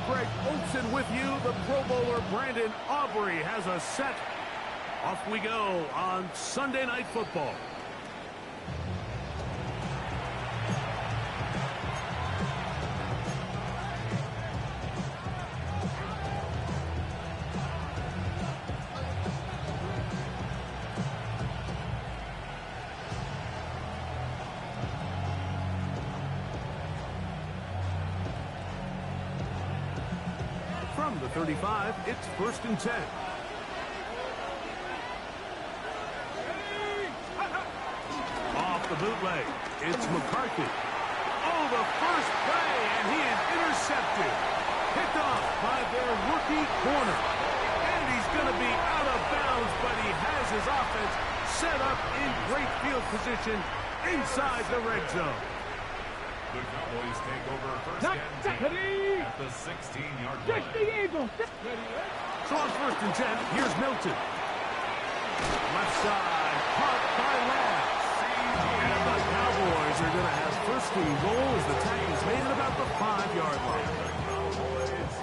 Greg Olson with you. The Pro Bowler Brandon Aubrey has a set. Off we go on Sunday Night Football. From the 35, it's 1st and 10. Off the bootleg, it's McCarthy. Oh, the first play, and he is intercepted. Picked off by their rookie corner. And he's going to be out of bounds, but he has his offense set up in great field position inside the red zone. The Cowboys take over first and 10 at the 16-yard line. So on 1st and 10, here's Milton. Left side, caught by Lance. And the Cowboys are going to have 1st and goal as the tackle is made at about the 5-yard line.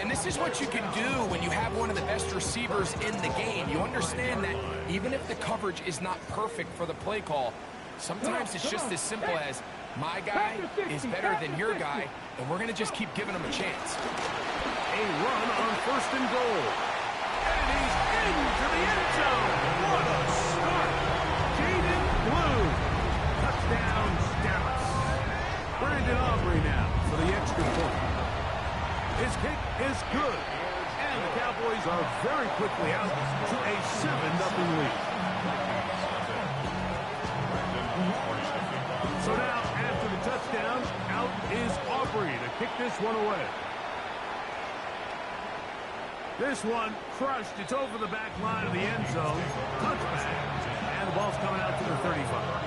And this is what you can do when you have one of the best receivers in the game. You understand that even if the coverage is not perfect for the play call, sometimes it's just as simple as my guy is better than your guy, and we're going to just keep giving him a chance. A run on 1st and goal. And he's into the end zone. What a start. Jaden Blue. Touchdown, Dallas. Brandon Aubrey now for the extra point. His kick is good. And the Cowboys are very quickly out to a 7-0 lead. So now, after the touchdown, out is Aubrey to kick this one away. This one crushed. It's over the back line of the end zone. Touchback. And the ball's coming out to the 35.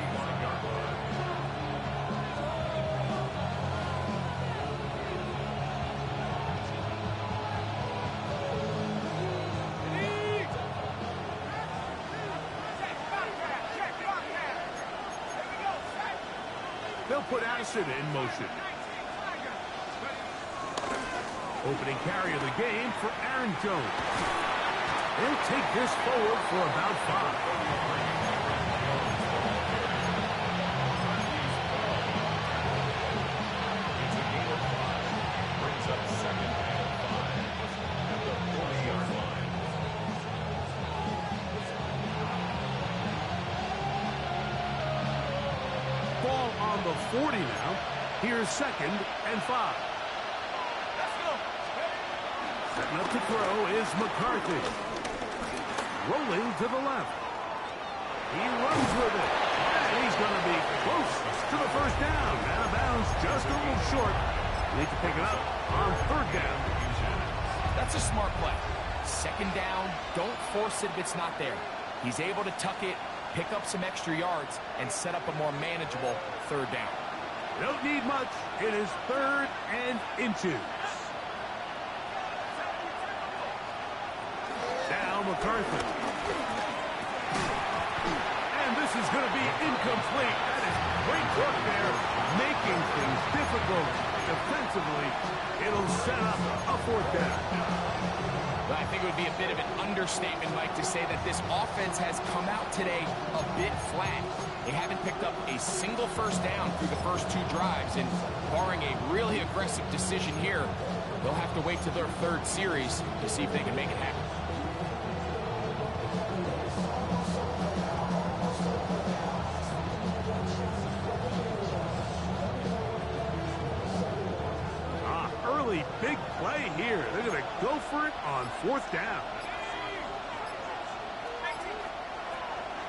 They'll put Addison in motion. Opening carry of the game for Aaron Jones. They'll take this forward for about 5. Brings up 2nd and 5 at the 40-yard line. Ball on the 40 now. Here's 2nd and 5. Setting up to throw is McCarthy. Rolling to the left. He runs with it. And he's going to be close to the 1st down. Out of bounds, just a little short. Need to pick it up on 3rd down. That's a smart play. 2nd down, don't force it if it's not there. He's able to tuck it, pick up some extra yards, and set up a more manageable 3rd down. Don't need much. It is 3rd and inches. Now McCarthy. And this is going to be incomplete. That is great work there, making things difficult defensively. It'll set up a 4th down. I think it would be a bit of an understatement, Mike, to say that this offense has come out today a bit flat. They haven't picked up a single 1st down through the first 2 drives, and barring a really aggressive decision here, they'll have to wait till their 3rd series to see if they can make it happen. Big play here. They're going to go for it on 4th down.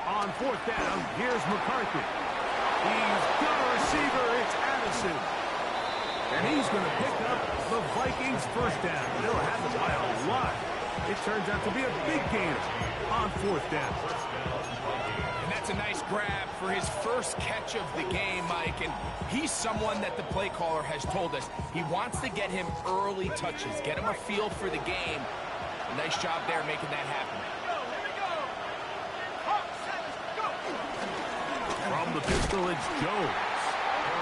On 4th down, here's McCarthy. He's got a receiver. It's Addison. And he's going to pick up the Vikings' 1st down. They'll have it by a lot. It turns out to be a big gain on 4th down. And that's a nice grab for his first catch of the game, Mike. And he's someone that the play caller has told us he wants to get him early touches, get him a feel for the game. Nice job there making that happen. From the pistol, it's Jones.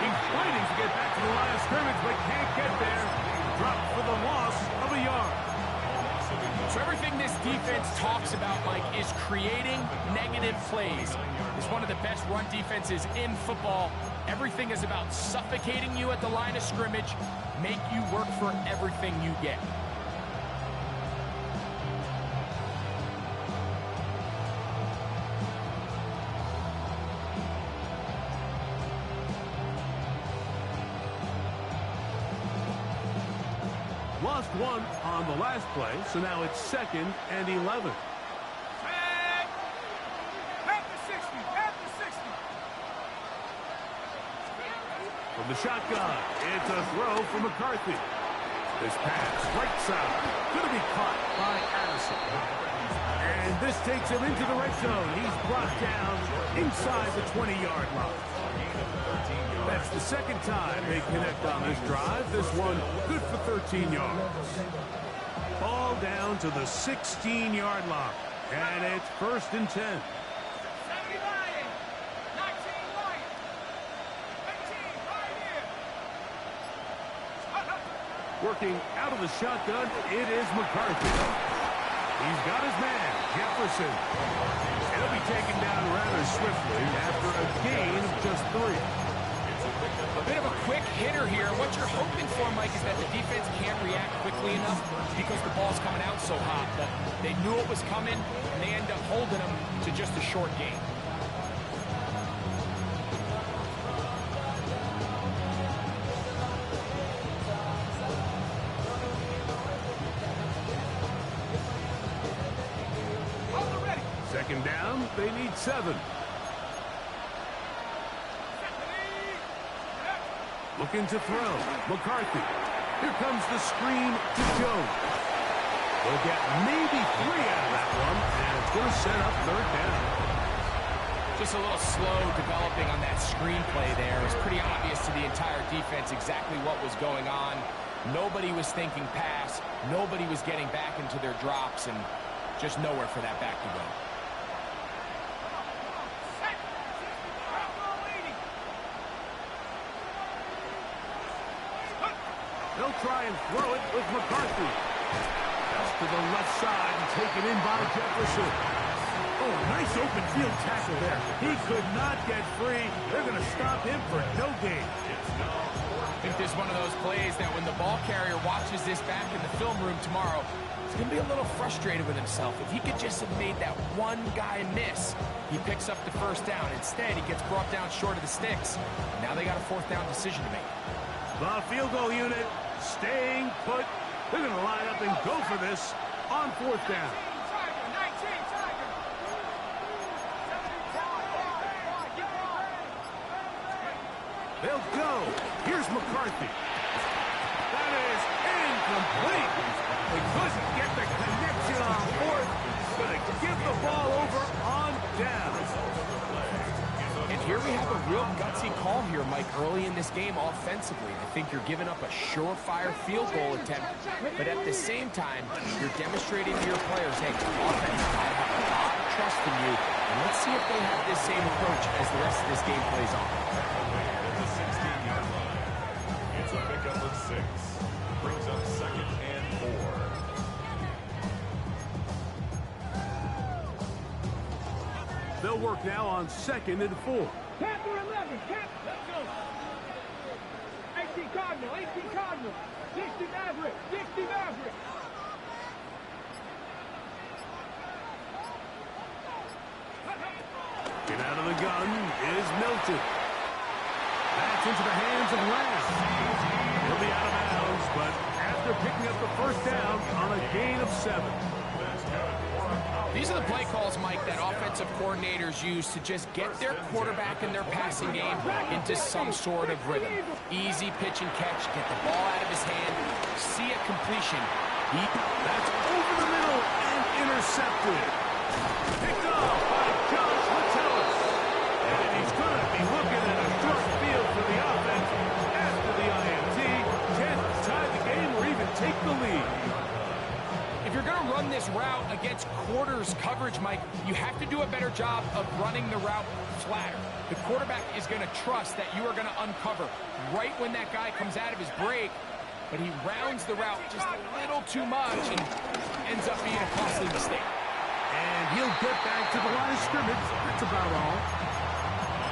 He's fighting to get back to the line of scrimmage, but can't get there. dropped for the loss of a yard. So everything this defense talks about, Mike, is creating negative plays. It's one of the best run defenses in football. Everything is about suffocating you at the line of scrimmage, make you work for everything you get. Lost one on the last play, so now it's 2nd and 11. From the shotgun, it's a throw for McCarthy. This pass, right side, going to be caught by Addison. And this takes him into the red zone. He's brought down inside the 20-yard line. That's the second time they connect on this drive. This one good for 13 yards. Ball down to the 16-yard line. And it's 1st and 10. Working out of the shotgun, it is McCarthy. He's got his man, Jefferson. He'll be taken down rather swiftly after a gain of just 3. A bit of a quick hitter here. What you're hoping for, Mike, is that the defense can't react quickly enough because the ball's coming out so hot. But they knew it was coming, and they end up holding them to just a short gain. Second down, they need 7. Looking to throw. McCarthy. Here comes the screen to Jones. They'll get maybe 3 out of that one, and it's going to set up 3rd down. Just a little slow developing on that screenplay there. It was pretty obvious to the entire defense exactly what was going on. Nobody was thinking pass. Nobody was getting back into their drops, and just nowhere for that back to go. They'll try and throw it with McCarthy. Just to the left side and taken in by Jefferson. Oh, a nice open field tackle there. He could not get free. They're going to stop him for no gain. I think this is one of those plays that when the ball carrier watches this back in the film room tomorrow, he's going to be a little frustrated with himself. If he could just have made that one guy miss, he picks up the 1st down. Instead, he gets brought down short of the sticks. Now they got a 4th down decision to make. The field goal unit staying put. They're going to line up and go for this on 4th down. They'll go. Here's McCarthy. That is incomplete. They couldn't get the connection on 4th. Going to give the ball over on down. And here we have a real gutsy call here, Mike, early in this game offensively. I think you're giving up a surefire field goal attempt, but at the same time, you're demonstrating to your players, hey, offense, I have a lot of trust in you, and let's see if they have this same approach as the rest of this game plays on. At the 16-yard line, it's a pickup of 6. Brings up 2nd and 4. They'll work now on 2nd and 4. Cap or 11, cap, let's go. 18 Cardinal, 18 Cardinal. 60 Maverick, 60 Maverick. Get out of the gun is Milton. That's into the hands of Lamb. He'll be out of bounds, but after picking up the 1st down on a gain of 7. These are the play calls, Mike, that offensive coordinators use to just get their quarterback and their passing game into some sort of rhythm. Easy pitch and catch, get the ball out of his hand, see a completion. That's over the middle and intercepted. Picked off by Josh Metellus. And he's going to be looking at a short field for the offense after the INT. Can't tie the game or even take the lead. If you're going to run this route against quarters coverage, Mike, you have to do a better job of running the route flatter. The quarterback is going to trust that you are going to uncover right when that guy comes out of his break. but he rounds the route just a little too much and ends up being a costly mistake. And he'll get back to the line of scrimmage. That's about all.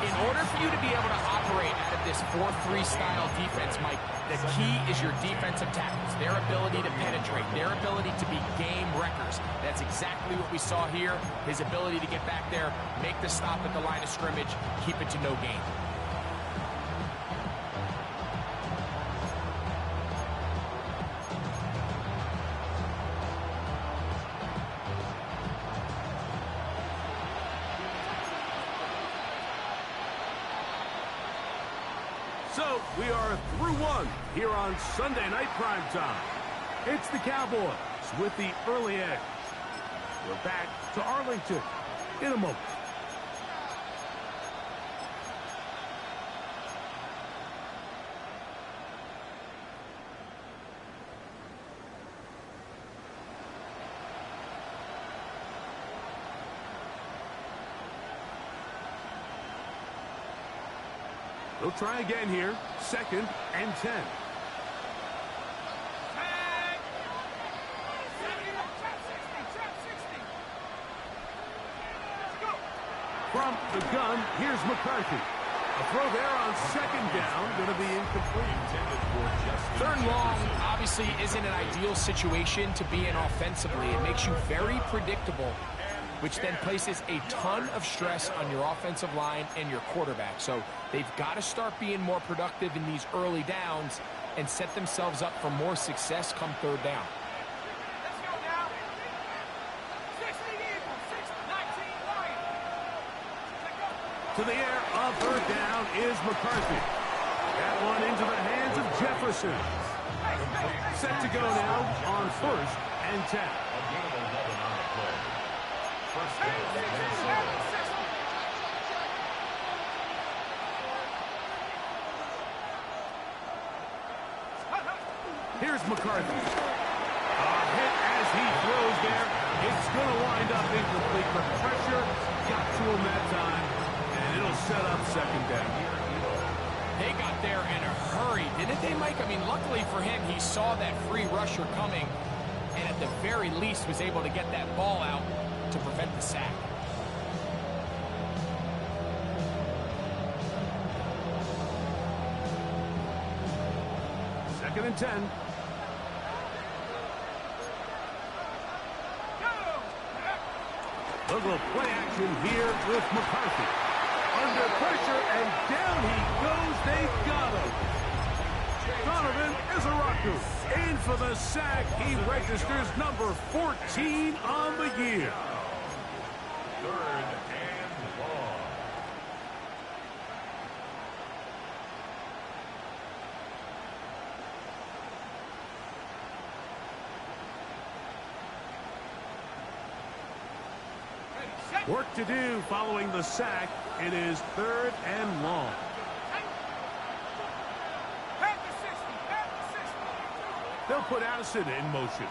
In order for you to be able to operate out of this 4-3 style defense, Mike, the key is your defensive tackles, their ability to penetrate, their ability to be game wreckers. That's exactly what we saw here, his ability to get back there, make the stop at the line of scrimmage, keep it to no gain. So, we are through one here on Sunday Night Primetime. It's the Cowboys with the early edge. We're back to Arlington in a moment. They'll try again here. 2nd and 10. From the gun, here's McCarthy. A throw there on 2nd down, going to be incomplete. Third and long obviously isn't an ideal situation to be in offensively. It makes you very predictable, which then places a ton of stress on your offensive line and your quarterback. So they've got to start being more productive in these early downs and set themselves up for more success come 3rd down. Let's go now. 60 Eagles, 19 Lions. To the air, on 3rd down is McCarthy. That one into the hands of Jefferson. Set to go now on 1st and 10. Here's McCarthy. A hit as he throws there. It's going to wind up incomplete, but pressure got to him that time, and it'll set up 2nd down. They got there in a hurry, didn't they, Mike? I mean, luckily for him, he saw that free rusher coming, and at the very least was able to get that ball out to prevent the sack. Second and 10. A little play action here with McCarthy. Under pressure, and down he goes. They've got him. Donovan Izaraku in for the sack. He registers number 14 on the year. 3rd and long. Work to do following the sack. It is 3rd and long. They'll put Addison in motion.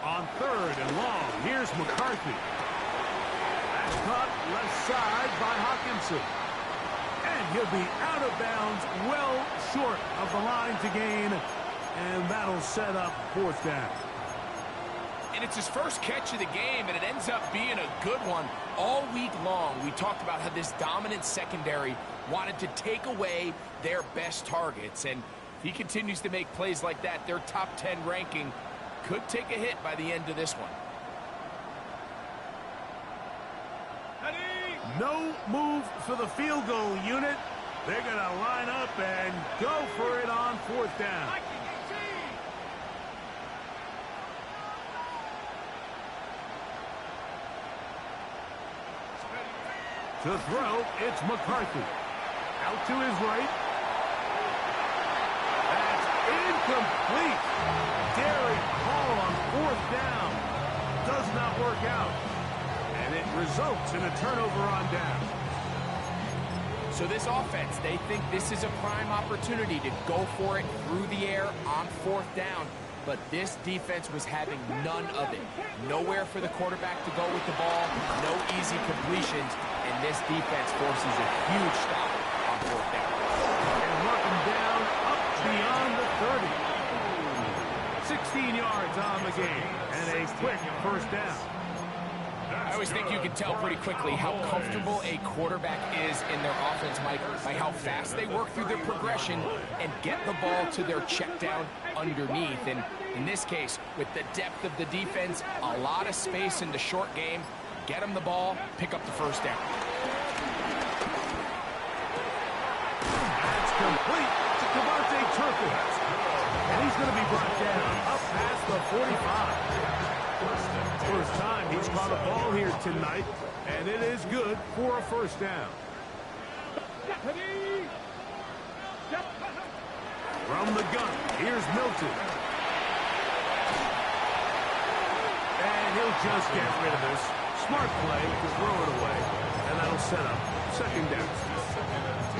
On 3rd and long, here's McCarthy. That's caught left side by Hawkinson. And he'll be out of bounds, well short of the line to gain. And that'll set up 4th down. And it's his first catch of the game, and it ends up being a good one. All week long, we talked about how this dominant secondary wanted to take away their best targets. And if he continues to make plays like that, their top 10 ranking could take a hit by the end of this one. No move for the field goal unit. They're going to line up and go for it on 4th down. To throw, it's McCarthy. Out to his right. That's incomplete. Derek Hall on 4th down. Does not work out. And it results in a turnover on down. So this offense, they think this is a prime opportunity to go for it through the air on 4th down. But this defense was having none of it. Nowhere for the quarterback to go with the ball. No easy completions. And this defense forces a huge stop on fourth down. And mark him down up beyond the 30. 16 yards on the game, and a quick first down. I always think you can tell pretty quickly how comfortable a quarterback is in their offense, Mike, by how fast they work through their progression and get the ball to their check down underneath. And in this case, with the depth of the defense, a lot of space in the short game, get them the ball, pick up the first down. That's complete to Devontae Turpin. And he's going to be brought down up past the 45. First time he's caught a ball here tonight, and it is good for a first down. From the gun, here's Milton. And he'll just get rid of this. Smart play to throw it away, and that'll set up second down.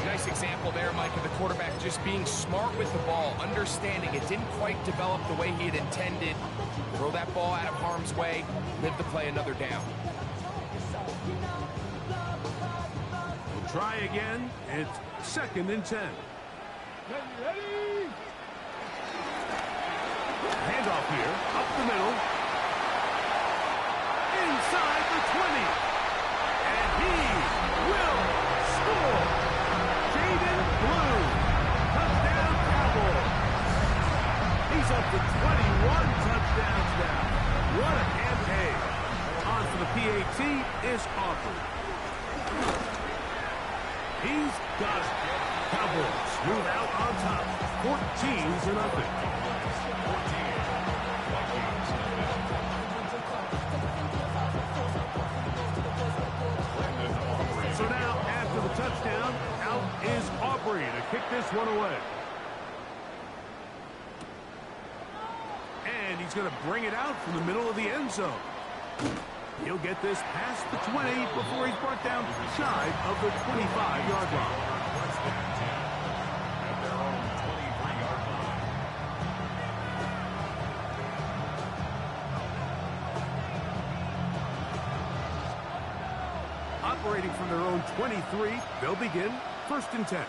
Nice example there, Mike, of the quarterback just being smart with the ball, understanding it didn't quite develop the way he had intended. Throw that ball out of harm's way, live to play another down. We'll try again. It's 2nd and 10. Handoff here, up the middle. Inside the 20. And he will score. Blue. Touchdown, Cowboys. He's up to 21 touchdowns now. What a campaign. On for the PAT is Aubrey. He's got it. Cowboys move out on top. 14-0. So now, after the touchdown, out is Aubrey to kick this one away. And he's going to bring it out from the middle of the end zone. He'll get this past the 20 before he's brought down shy of the 25-yard line. At their own 23-yard line. Operating from their own 23, they'll begin 1st and 10.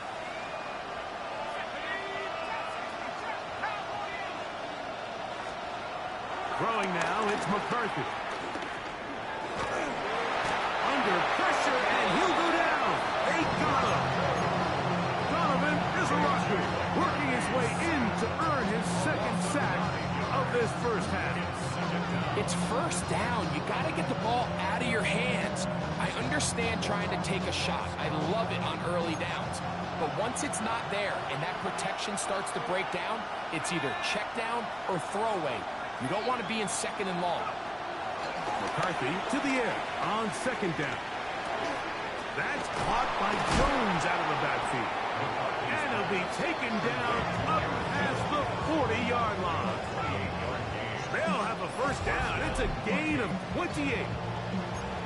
Throwing now, it's McCarthy. Under pressure, and he'll go down. They got him. Donovan is a rushing, working his way in to earn his 2nd sack of this first half. It's first down. You got to get the ball out of your hands. I understand trying to take a shot. I love it on early downs. But once it's not there and that protection starts to break down, it's either check down or throwaway. You don't want to be in 2nd and long. McCarthy to the air on 2nd down. That's caught by Jones out of the backfield. And he'll be taken down up past the 40-yard line. They'll have a first down. It's a gain of 28.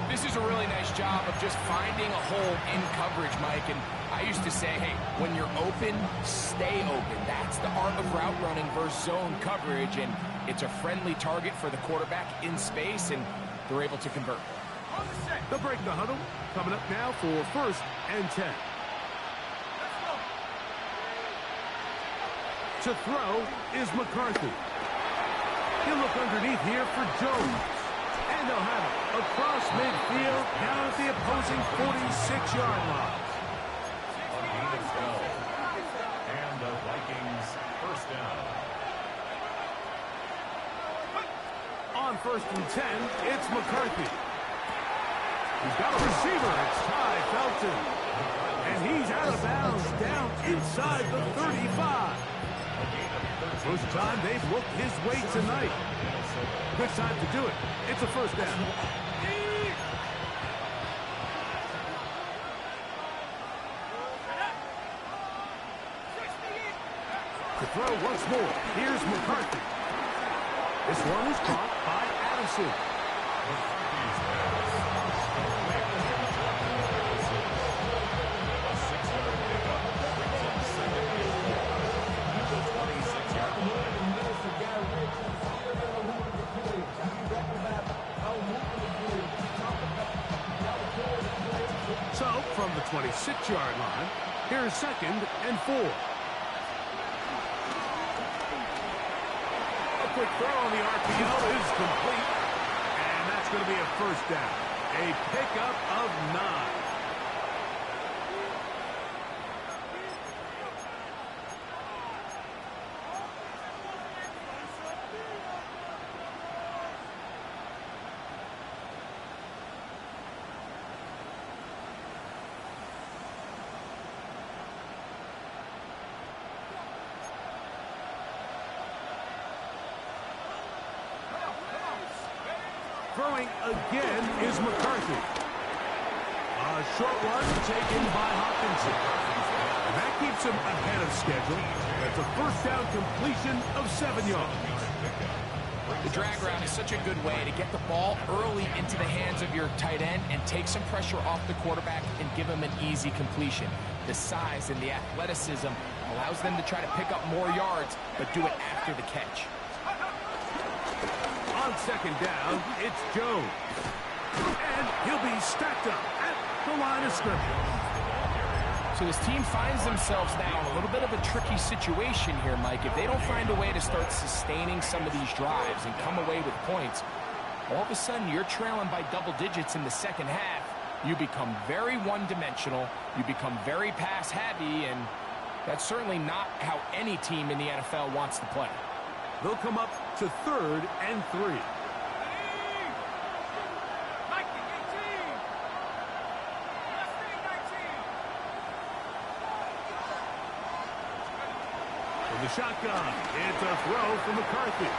This is a really nice job of just finding a hole in coverage, Mike. And I used to say, hey, when you're open, stay open. That's the art of route running versus zone coverage. And it's a friendly target for the quarterback in space, and they're able to convert. They'll break the huddle. Coming up now for 1st and 10. To throw is McCarthy. He'll look underneath here for Jones. And they'll have it across midfield down at the opposing 46-yard line. A gain of 12. And the Vikings first down. On 1st and 10, it's McCarthy. He's got a receiver. It's Ty Felton. And he's out of bounds down inside the 35. First time they've looked his way tonight. Good time to do it. It's a first down. To throw once more. Here's McCarthy. This one is caught by Addison. So, from the 26-yard line, Here's 2nd and 4. A quick throw on the RPO is complete. And that's going to be a first down. A pickup of 9. Throwing again is McCarthy. A short one taken by Hopkinson. And that keeps him ahead of schedule. That's a first down completion of 7 yards. The drag route is such a good way to get the ball early into the hands of your tight end and take some pressure off the quarterback and give him an easy completion. The size and the athleticism allows them to try to pick up more yards, but do it after the catch. On 2nd down, it's Jones. And he'll be stacked up at the line of scrimmage. So this team finds themselves now in a little bit of a tricky situation here, Mike. If they don't find a way to start sustaining some of these drives and come away with points, all of a sudden you're trailing by double digits in the second half. You become very one-dimensional. You become very pass-heavy, and that's certainly not how any team in the NFL wants to play. They'll come up to 3rd and 3. From the shotgun, it's a throw from McCarthy.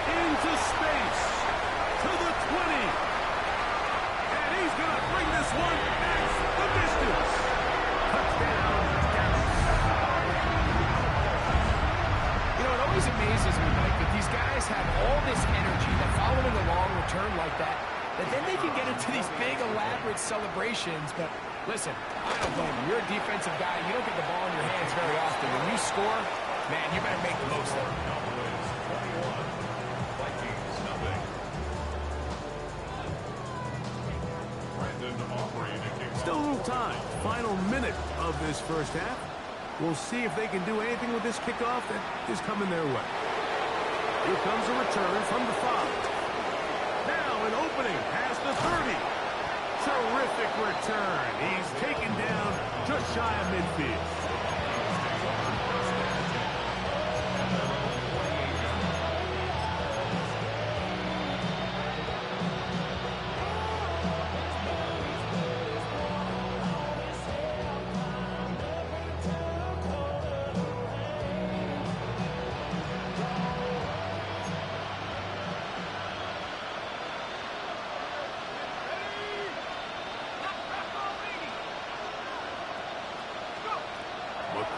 Into space to the 20. And he's going to bring this one past the distance. Touchdown, Dallas. You know, it always amazes me, Mike, that these guys have all this energy that following a long return like that then they can get into these big, elaborate celebrations. But listen, I don't blame them. You're a defensive guy. You don't get the ball in your hands very often. When you score, man, you better make the most of it. Vikings, nothing. Still a little time. Final minute of this first half. We'll see if they can do anything with this kickoff that is coming their way. Here comes a return from the 5. Now an opening past the 30. Terrific return. He's taken down just shy of midfield.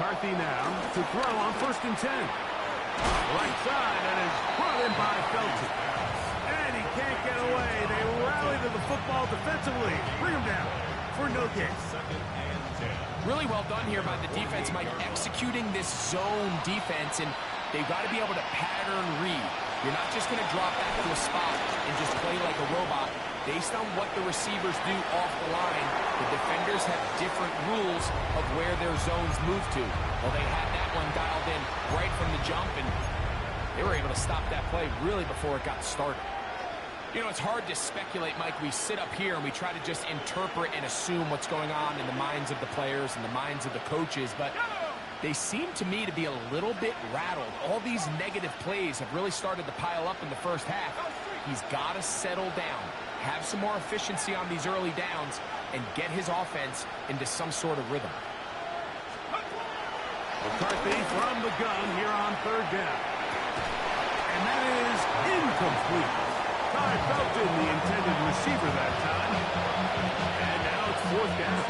McCarthy now to throw on 1st and 10. Right side, and is brought in by Felton. And he can't get away. They rally to the football defensively. Bring him down for no gain. 2nd and 10. Really well done here by the defense, Mike, executing this zone defense, and they've got to be able to pattern read. You're not just going to drop back to a spot and just play like a robot. Based on what the receivers do off the line, the defenders have different rules of where their zones move to. Well, they had that one dialed in right from the jump, and they were able to stop that play really before it got started. You know, it's hard to speculate, Mike. We sit up here and we try to just interpret and assume what's going on in the minds of the players and the minds of the coaches, but they seem to me to be a little bit rattled. All these negative plays have really started to pile up in the first half. He's got to settle down, have some more efficiency on these early downs, and get his offense into some sort of rhythm. McCarthy from the gun here on 3rd down. And that is incomplete. Ty Felton, the intended receiver that time. And now it's 4th down.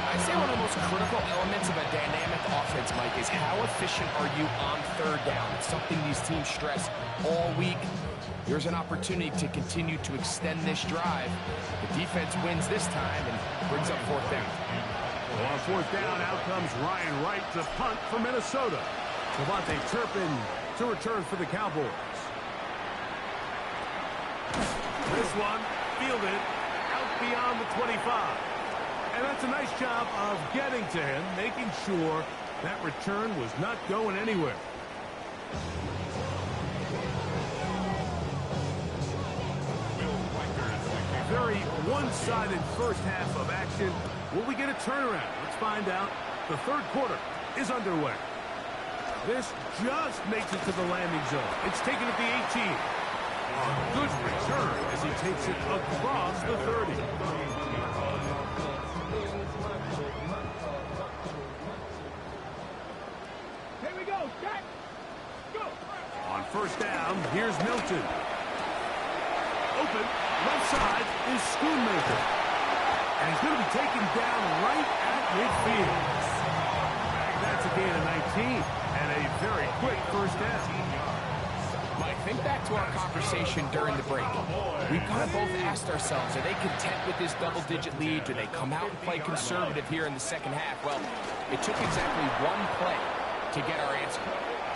I'd say one of the most critical elements of a dynamic offense, Mike, is how efficient are you on 3rd down? It's something these teams stress all week. Here's an opportunity to continue to extend this drive. The defense wins this time and brings up 4th down. Well, on 4th down, out comes Ryan Wright to punt for Minnesota. Devontae Turpin to return for the Cowboys. This one fielded out beyond the 25. And that's a nice job of getting to him, making sure that return was not going anywhere. Very one-sided first half of action. Will we get a turnaround? Let's find out. The third quarter is underway. This just makes it to the landing zone. It's taken at the 18. A good return as he takes it across the 30. Here we go, Jack. Go. On first down, here's Milton. Open, left side is Schoonmaker. And he's going to be taken down right at midfield. That's a gain of 19 and a very quick first down. Mike, think back to our conversation during the break. We kind of both asked ourselves, are they content with this double-digit lead? Do they come out and play conservative here in the second half? Well, it took exactly one play to get our answer.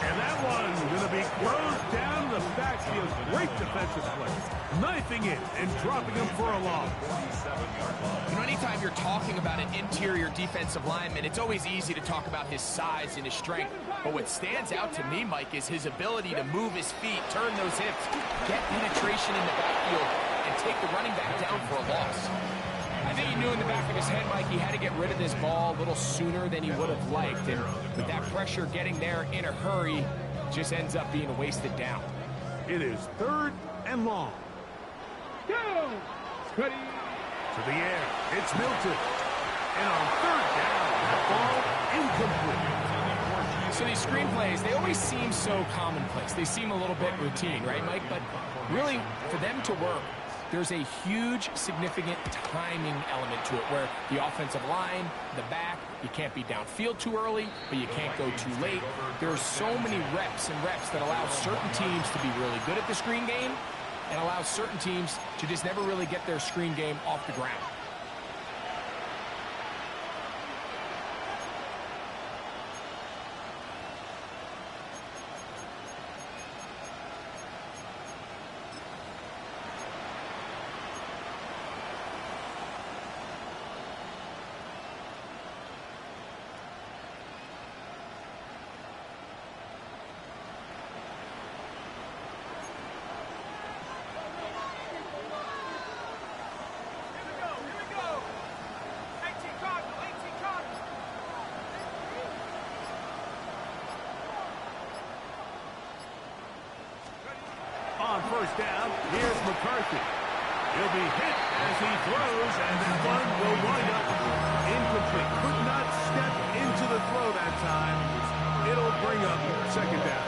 And that one's going to be closed down the backfield. Great defensive play. Knifing it and dropping him for a loss. You know, anytime you're talking about an interior defensive lineman, it's always easy to talk about his size and his strength. But what stands out to me, Mike, is his ability to move his feet, turn those hips, get penetration in the backfield, and take the running back down for a loss. I think he knew in the back of his head, Mike, he had to get rid of this ball a little sooner than he would have liked. And with that pressure getting there in a hurry, just ends up being a wasted down. It is third and long. Go. Ready. To the air, it's Milton. And on third down, that ball incomplete. So these screenplays, they always seem so commonplace. They seem a little bit routine, right, Mike? But really, for them to work, there's a huge, significant timing element to it where the offensive line, the back, you can't be downfield too early, but you can't go too late. There's so many reps and reps that allow certain teams to be really good at the screen game and allow certain teams to just never really get their screen game off the ground. On first down, here's McCarthy. He'll be hit as he throws, and that one will wind up incomplete. Could not step into the throw that time. It'll bring up second down.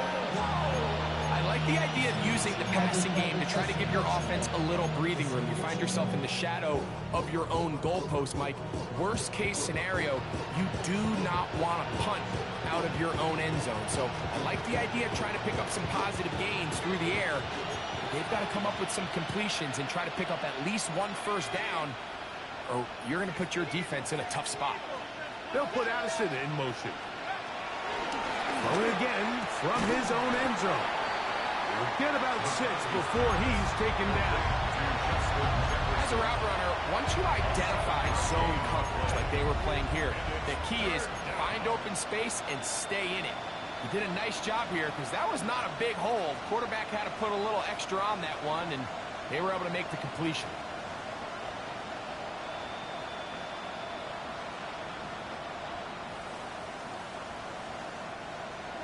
I like the idea of using the passing game to try to give your offense a little breathing room. You find yourself in the shadow of your own goalpost, Mike. Worst case scenario, you do not want to punt out of your own end zone. So I like the idea of trying to pick up some positive gains through the air. They've got to come up with some completions and try to pick up at least one first down, or you're going to put your defense in a tough spot. They'll put Addison in motion. Throwing again from his own end zone. He'll get about 6 before he's taken down. As a route runner, once you identify zone coverage like they were playing here, the key is find open space and stay in it. You did a nice job here because that was not a big hole. Quarterback had to put a little extra on that one, and they were able to make the completion.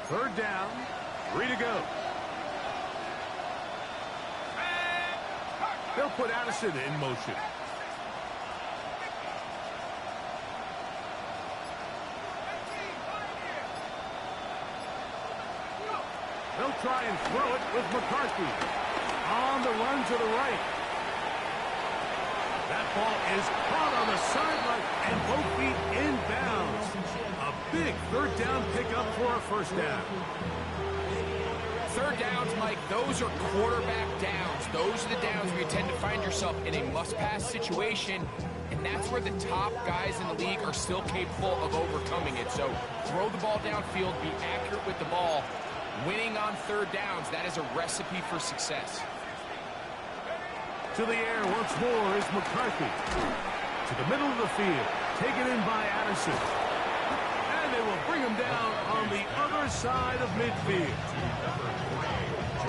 Third down, 3 to go. They'll put Addison in motion. They'll try and throw it with McCarthy. On the run to the right. That ball is caught on the sideline and both feet inbounds. A big third down pickup for a first down. Third downs, Mike, those are quarterback downs. Those are the downs where you tend to find yourself in a must-pass situation, and that's where the top guys in the league are still capable of overcoming it. So throw the ball downfield, be accurate with the ball. Winning on third downs, that is a recipe for success. To the air once more is McCarthy. To the middle of the field. Taken in by Addison. And they will bring him down on the other side of midfield.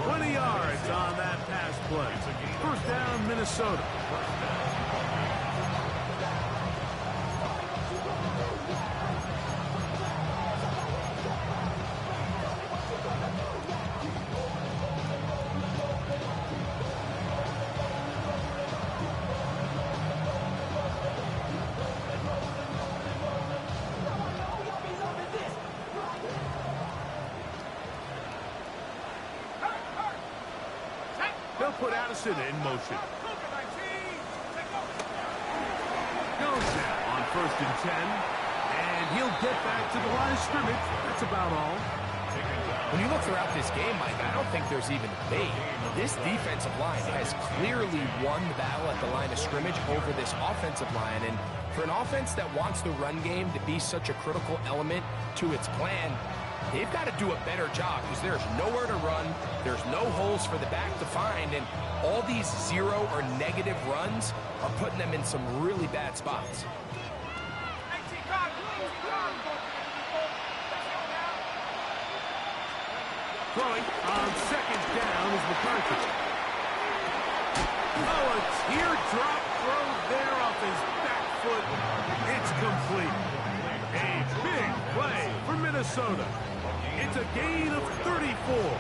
20 yards on that pass play. First down, Minnesota. They'll put Addison in motion. Goes now on 1st and 10. And he'll get back to the line of scrimmage. That's about all. When you look throughout this game, Mike, I don't think there's even a debate. This defensive line has clearly won the battle at the line of scrimmage over this offensive line. And for an offense that wants the run game to be such a critical element to its plan, they've got to do a better job because there's nowhere to run. There's no holes for the back to find. And all these zero or negative runs are putting them in some really bad spots. Throwing on 2nd down is McCarthy. Oh, a teardrop throw there off his back foot. It's complete. A big play for Minnesota. It's a gain of 34.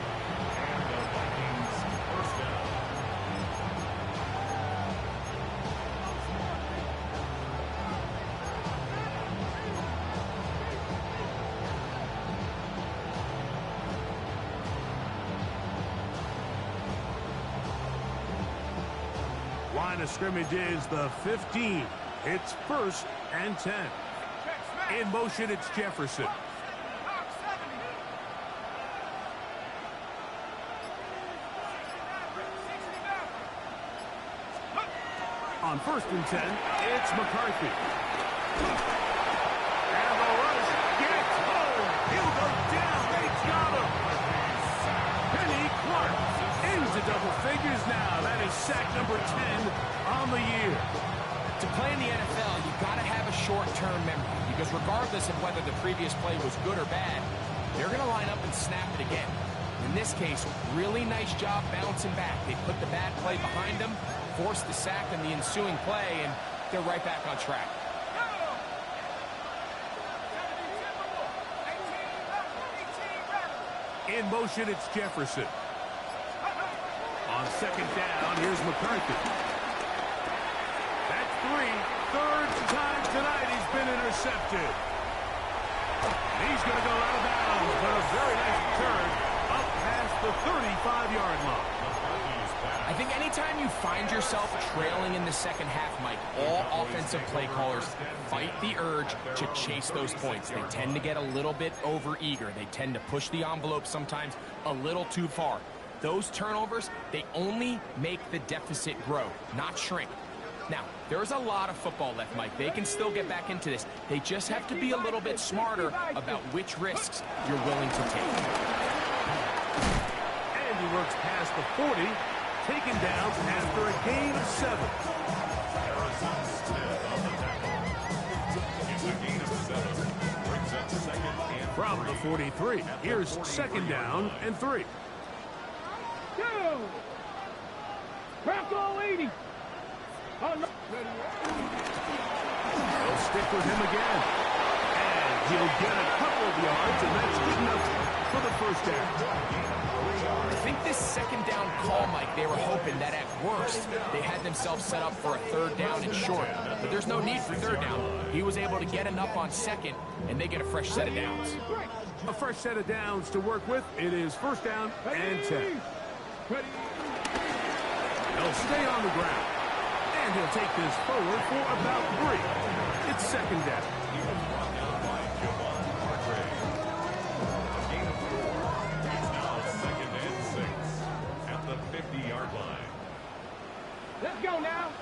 Line of scrimmage is the 15. It's 1st and 10. In motion, it's Jefferson. On 1st and 10, it's McCarthy. And the rush gets home. He'll go down. They got him. Penny Clark into double figures now. That is sack number 10 on the year. To play in the NFL, you've got to have a short-term memory because regardless of whether the previous play was good or bad, they're going to line up and snap it again. In this case, really nice job bouncing back. They put the bad play behind them, forced the sack in the ensuing play, and they're right back on track. In motion, it's Jefferson. On 2nd down, here's McCarthy. That's 3. Third time tonight he's been intercepted. He's going to go out of bounds, but a very nice return up past the 35-yard line. I think anytime you find yourself trailing in the second half, Mike, all offensive play callers fight the urge to chase those points. They tend to get a little bit over-eager. They tend to push the envelope sometimes a little too far. Those turnovers, they only make the deficit grow, not shrink. Now, there's a lot of football left, Mike. They can still get back into this. They just have to be a little bit smarter about which risks you're willing to take. And he works past the 40, taken down after a gain of 7. Arizona's 10 on the tackle. It's a gain of 7. Brings up 2nd and 3. From the 43, here's 2nd down and 3. Go! Crack all 80. Oh, no. They'll stick with him again. And he'll get a couple of yards, and that's good enough for the first down. I think this 2nd down call, Mike, they were hoping that at worst they had themselves set up for a 3rd down and short. But there's no need for 3rd down. He was able to get enough on 2nd, and they get a fresh set of downs. A fresh set of downs to work with. It is 1st down and 10. He'll stay on the ground. And he'll take this forward for about 3. It's 2nd down. He was brought down by Javon Hargrave. A gain of 4. He's now 2nd and 6 at the 50-yard line. Let's go now.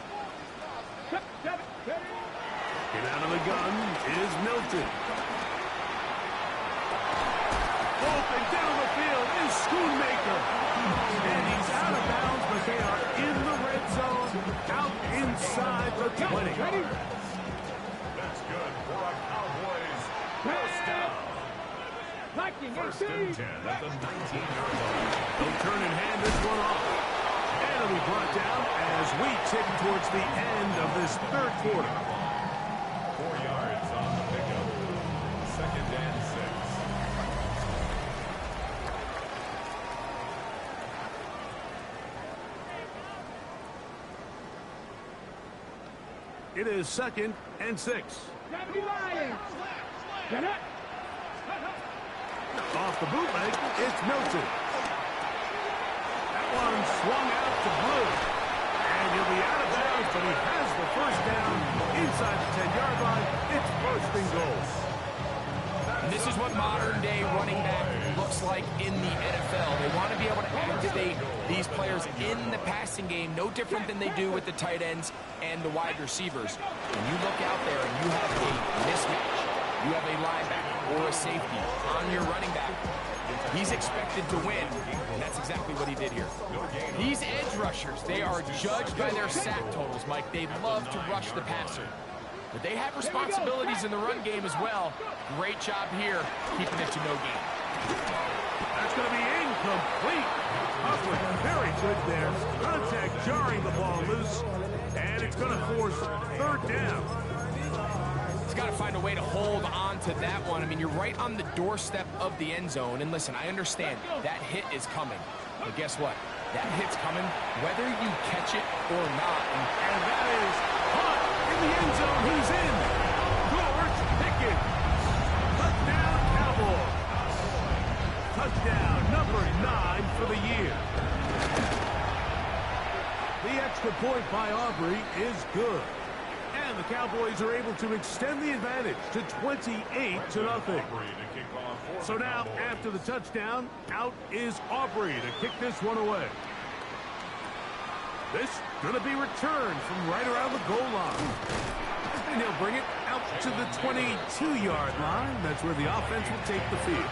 7. Get out of the gun is Milton. Open down the field is Schoonmaker. And he's out of bounds, but they are in the red zone That's good for a Cowboys first down. Vikings, First and 10 at the 19-yard line. They'll turn and hand this one off. And it'll be brought down as we tick towards the end of this third quarter. 4 yards on the pickup. Second and 6. It is second and 6. Get it. Off the bootleg, it's Milton. That one swung out to Blue. And he'll be out of bounds, but he has the first down inside the 10-yard line. It's first and goal. And this is what modern-day running back looks like in the NFL. They want to be able to activate these players in the passing game, no different than they do with the tight ends and the wide receivers. When you look out there and you have a mismatch, you have a linebacker or a safety on your running back, he's expected to win, and that's exactly what he did here. These edge rushers, they are judged by their sack totals, Mike. They love to rush the passer. But they have responsibilities in the run game as well. Great job here, keeping it to no gain. That's going to be incomplete. Huffman, very good there. Contact jarring the ball loose, and it's going to force third down. He's got to find a way to hold on to that one. I mean, you're right on the doorstep of the end zone. And listen, I understand that hit is coming. But guess what? That hit's coming whether you catch it or not. And that is caught in the end zone. He's in. George Pickens. Touchdown, Cowboys. Touchdown number 9 for the year. The extra point by Aubrey is good. And the Cowboys are able to extend the advantage to 28-0. So now, after the touchdown, out is Aubrey to kick this one away. This going to be returned from right around the goal line. And he'll bring it out to the 22-yard line. That's where the offense will take the field.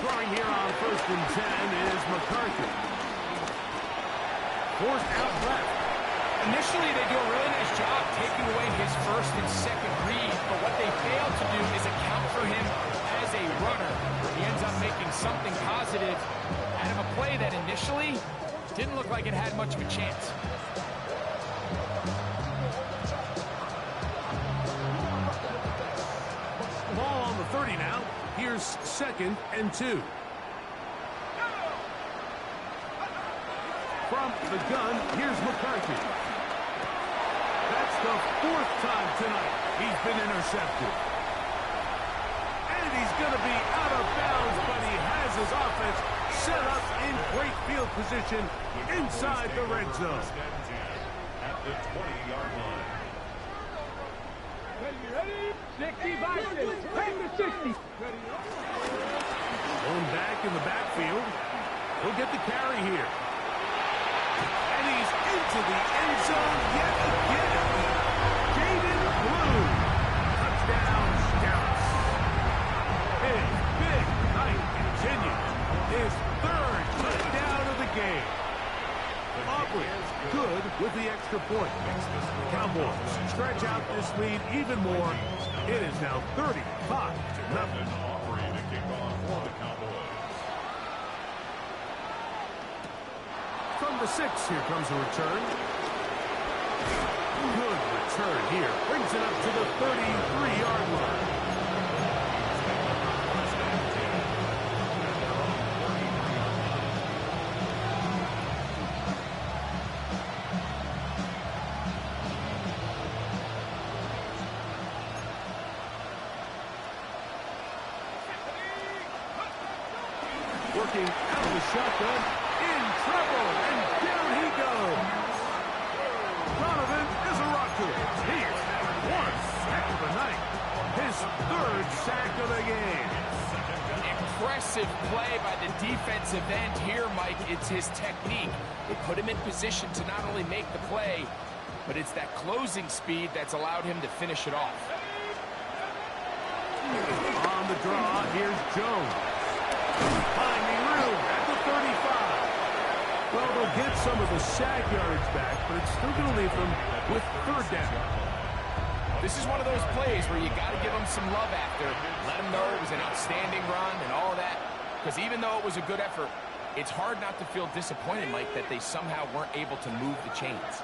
Throwing here on first and 10 is McCarthy. Forced out left. Initially, they do a really nice job taking away his first and second read, but what they fail to do is account for him as a runner. He ends up making something positive out of a play that initially didn't look like it had much of a chance. Ball on the 30 now. Here's second and 2. From the gun, here's McCarthy. That's the 4th time tonight he's been intercepted. And he's going to be out of bounds, but he has his offense set up in great field position inside the red zone. At the 20-yard line. Ready? 60 Vikings. 10 to 60. Going back in the backfield. He'll get the carry here. And he's into the end zone yet again. Jaden Blue. Touchdown, Scouts. His big night continues. His 3rd touchdown of the game. Aubrey good with the extra point. Cowboys stretch out this lead even more. It is now 35-0. Aubrey to kick off for the Cowboys. From the 6, here comes a return. Good return here. Brings it up to the 33-yard line. Working out of the shotgun, in trouble, and down he goes. Donovan is a rocker. He's had one heck of a night. His 3rd sack of the game. impressive play by the defensive end here, Mike. It's his technique. It put him in position to not only make the play, but it's that closing speed that's allowed him to finish it off. On the draw, here's Jones. Finding room at the 35. Well, they'll get some of the sack yards back, but it's still going to leave them with third down. This is one of those plays where you got to give them some love after. Let them know it was an outstanding run and all of that. Because even though it was a good effort, it's hard not to feel disappointed, Mike, that they somehow weren't able to move the chains.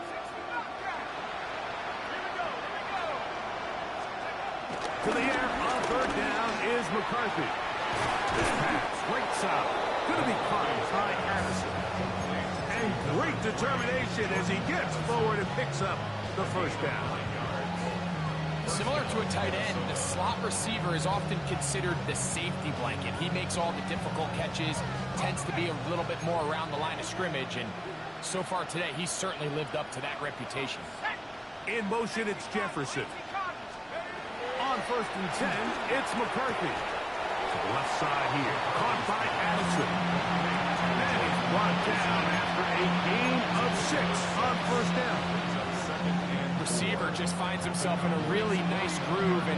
To the air on third down is McCarthy. This pass, right side, going to be caught by Addison. And great determination as he gets forward and picks up the first down. Similar to a tight end, the slot receiver is often considered the safety blanket. He makes all the difficult catches, tends to be a little bit more around the line of scrimmage, and so far today, he's certainly lived up to that reputation. In motion, it's Jefferson. On first and 10, it's McCarthy. To the left side here, caught by Addison. And he's brought down after a gain of 6 on first down. Receiver just finds himself in a really nice groove, and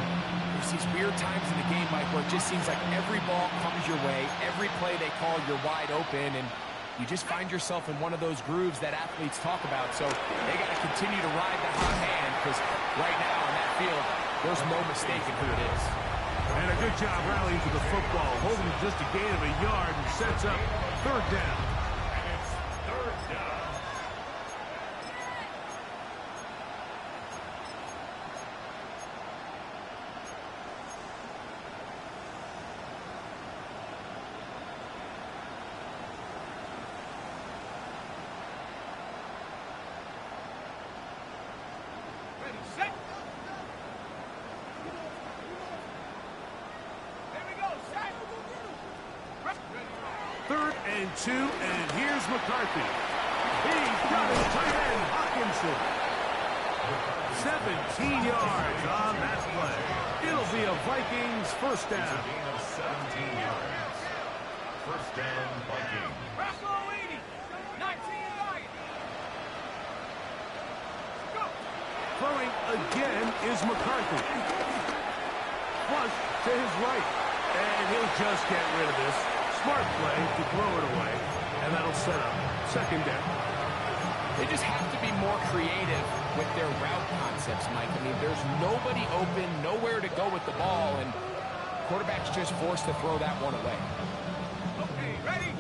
there's these weird times in the game, Mike, where it just seems like every ball comes your way, every play they call, you're wide open, and you just find yourself in one of those grooves that athletes talk about. So they got to continue to ride the hot hand, because right now on that field, there's no mistaking who it is. And a good job rallying to the football, holding just a gain of a yard and sets up third down. And it's third down. Third and 2, and here's McCarthy. He's got his tight end, Hawkinson. 17 yards on that play. It'll be a Vikings first down. It's a gain of 17 yards. First down, Vikings. Throwing again is McCarthy. Flush to his right, and he'll just get rid of this. Smart play to throw it away, and that'll set up second down. They just have to be more creative with their route concepts, Mike. I mean, there's nobody open, nowhere to go with the ball, and quarterback's just forced to throw that one away. Okay, ready?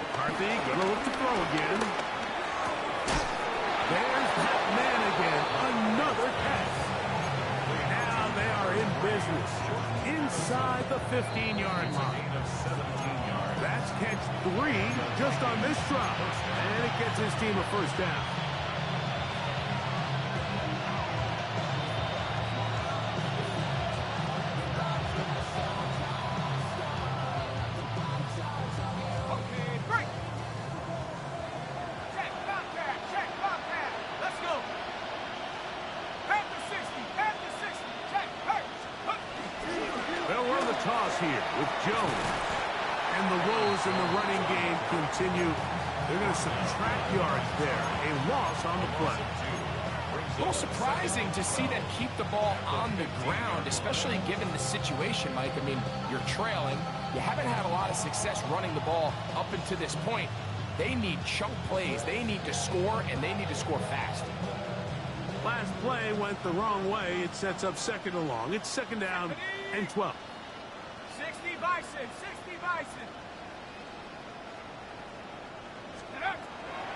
McCarthy gonna look to throw again. There's that man again. Another catch. Now they are in business. Inside the 15-yard line. Gain of 17 yards. That's catch 3 just on this drive. And it gets his team a first down. Here with Jones. And the woes in the running game continue. They're going to subtract yards there. A loss on the play. A little surprising to see them keep the ball on the ground, especially given the situation, Mike. I mean, you're trailing. You haven't had a lot of success running the ball up until this point. They need chunk plays. They need to score, and they need to score fast. Last play went the wrong way. It sets up second and long. It's second down and 12. 60 Bison, 60 Bison.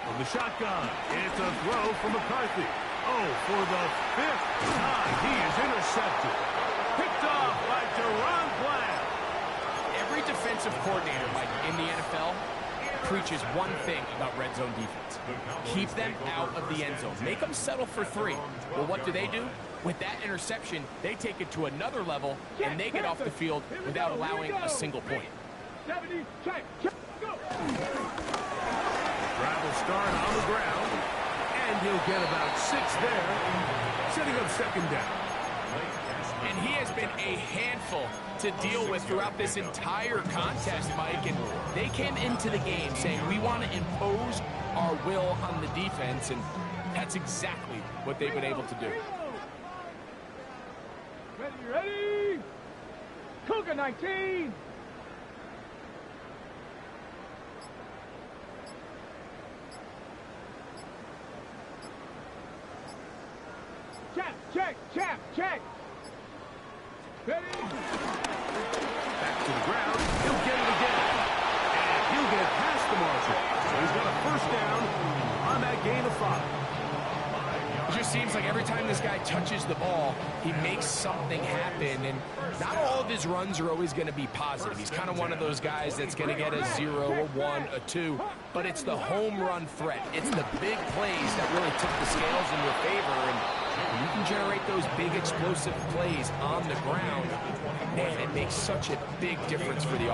From the shotgun, it's a throw from McCarthy. Oh, for the 5th time, he is intercepted. Picked off by Deron Bland. Every defensive coordinator, Mike, in the NFL preaches one thing about red zone defense. Keep them out of the end zone. Make them settle for 3. Well, what do? With that interception, they take it to another level, and they get off the field without allowing a single point. 70, check, go. Drive will start on the ground, And he'll get about 6 there, setting up second down. And he has been a handful to deal with throughout this entire contest, Mike. And they came into the game saying, we want to impose our will on the defense, and that's exactly what they've been able to do. Ready? Cougar 19. Check. Ready? Back to the ground. He'll get it again. And he'll get past the marshal. So he's got a first down on that gain of 5. It just seems like every time this guy touches the ball, he makes something happen. And not all of his runs are always going to be positive. He's kind of one of those guys that's going to get a 0, a 1, a 2. But it's the home run threat. It's the big plays that really tip the scales in your favor. And you can generate those big explosive plays on the ground, and it makes such a big difference for the